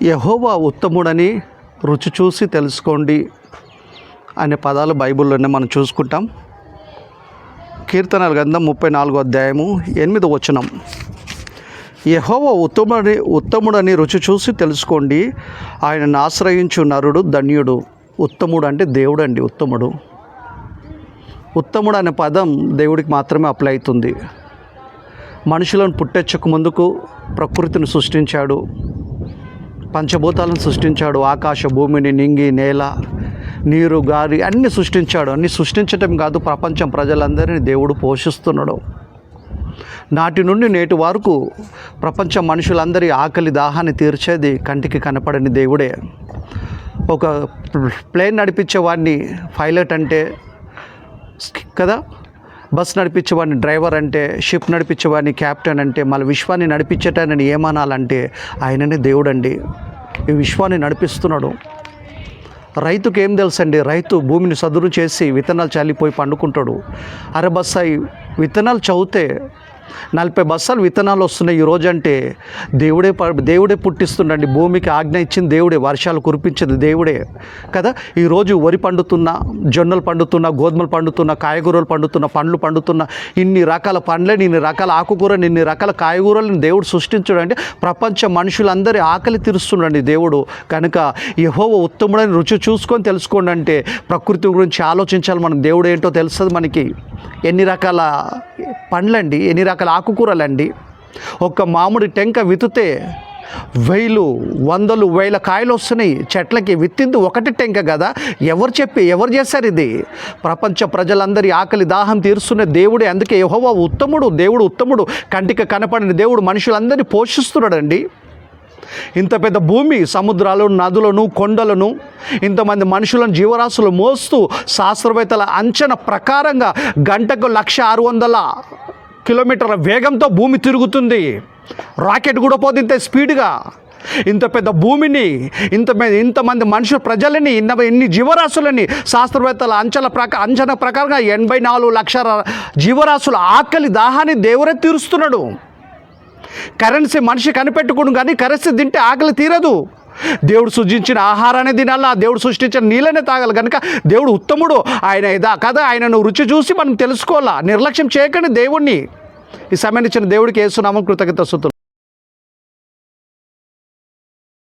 యెహోవా ఉత్తముడని రుచి చూసి తెలుసుకోండి అనే పదాలు బైబిల్లోనే మనం చూసుకుంటాం. కీర్తనల గ్రంథం 34వ అధ్యాయము 8వ వచనం. యెహోవా ఉత్తముడని రుచి చూసి తెలుసుకోండి, ఆయనను ఆశ్రయించు నరుడు ధన్యుడు. ఉత్తముడు అంటే దేవుడు అండి. ఉత్తముడు అనే పదం దేవుడికి మాత్రమే అప్లై అవుతుంది. మనుషులను పుట్టెచ్చక ముందుకు ప్రకృతిని సృష్టించాడు, పంచభూతాలను సృష్టించాడు, ఆకాశ భూమిని, నింగి నేల, నీరు గాలి అన్నీ సృష్టించాడు. అన్నీ సృష్టించటం కాదు, ప్రపంచం ప్రజలందరినీ దేవుడు పోషిస్తున్నాడు. నాటి నుండి నేటి వరకు ప్రపంచం మనుషులందరి ఆకలి దాహాన్ని తీర్చేది కంటికి కనపడని దేవుడే. ఒక ప్లేన్ నడిపించేవాడిని పైలట్ అంటే కదా, బస్ నడిపించేవాడిని డ్రైవర్ అంటే, షిప్ నడిపించేవాడిని కెప్టెన్ అంటే, మళ్ళీ విశ్వాన్ని నడిపించేటానని ఏమనాలంటే ఆయననే దేవుడు అండి. ఈ విశ్వాన్ని నడిపిస్తున్నాడు. రైతుకి ఏం తెలుసండి? రైతు భూమిని సదురు చేసి విత్తనాలు చల్లిపోయి పండుకుంటాడు. బస్సాయి విత్తనాలు చదివితే 40 బస్తాలు విత్తనాలు వస్తున్నాయి ఈరోజు అంటే దేవుడే పుట్టిస్తుండండి. భూమికి ఆజ్ఞ ఇచ్చింది దేవుడే, వర్షాలు కురిపించేది దేవుడే కదా. ఈరోజు వరి పండుతున్నా, జొన్నలు పండుతున్నా, గోధుమలు పండుతున్నా, కాయగూరలు పండుతున్నా, పండ్లు పండుతున్నా, ఇన్ని రకాల పండ్లని, ఇన్ని రకాల ఆకుకూరని, ఇన్ని రకాల కాయగూరలను దేవుడు సృష్టించడండి. ప్రపంచ మనుషులందరి ఆకలి తీరుస్తుండండి దేవుడు. కనుక యెహోవా ఉత్తముడని రుచి చూసుకొని తెలుసుకోండి అంటే ప్రకృతి గురించి ఆలోచించాలి మనం. దేవుడు ఏంటో తెలుస్తుంది మనకి. ఎన్ని రకాల పండ్లండి, ఎన్ని రకాల ఆకుకూరలండి. ఒక్క మామిడి టెంక విత్తితే 1000, 100, 1000 కాయలు వస్తున్నాయి చెట్లకి. విత్తింది ఒకటి టెంక కదా. ఎవరు చేశారు ఇది? ప్రపంచ ప్రజలందరి ఆకలి దాహం తీరుస్తున్న దేవుడే. అందుకే యెహోవా ఉత్తముడు, దేవుడు ఉత్తముడు, కంటికి కనపడిన దేవుడు మనుషులందరినీ పోషిస్తున్నాడండి. ఇంత పెద్ద భూమి, సముద్రాలను, నదులను, కొండలను, ఇంతమంది మనుషులను, జీవరాశులు మోస్తూ శాస్త్రవేత్తల అంచనా ప్రకారంగా గంటకు 1,600 కిలోమీటర్ల వేగంతో భూమి తిరుగుతుంది. రాకెట్ కూడా పోదు ఇంత స్పీడ్గా. ఇంత పెద్ద భూమిని, ఇంతమంది మనుషుల ప్రజలని, ఇన్ని జీవరాశులని శాస్త్రవేత్తల అంచనా ప్రకారంగా 84 లక్షల జీవరాశుల ఆకలి దాహాన్ని దేవుడే తీరుస్తున్నాడు. కరెన్సీ మనిషి కనిపెట్టుకుని కానీ కరెన్సీ తింటే ఆకలి తీరదు. దేవుడు సృష్టించిన ఆహారాన్ని తినాలా, దేవుడు సృష్టించిన నీళ్ళనే తాగాలి. కనుక దేవుడు ఉత్తముడు. ఆయన కదా, ఆయనను రుచి చూసి మనం తెలుసుకోవాలా. నిర్లక్ష్యం చేయకండి దేవుణ్ణి. ఈ సమయాన్ని ఇచ్చిన దేవుడికి యేసు నామమున కృతజ్ఞతాస్తుతులు.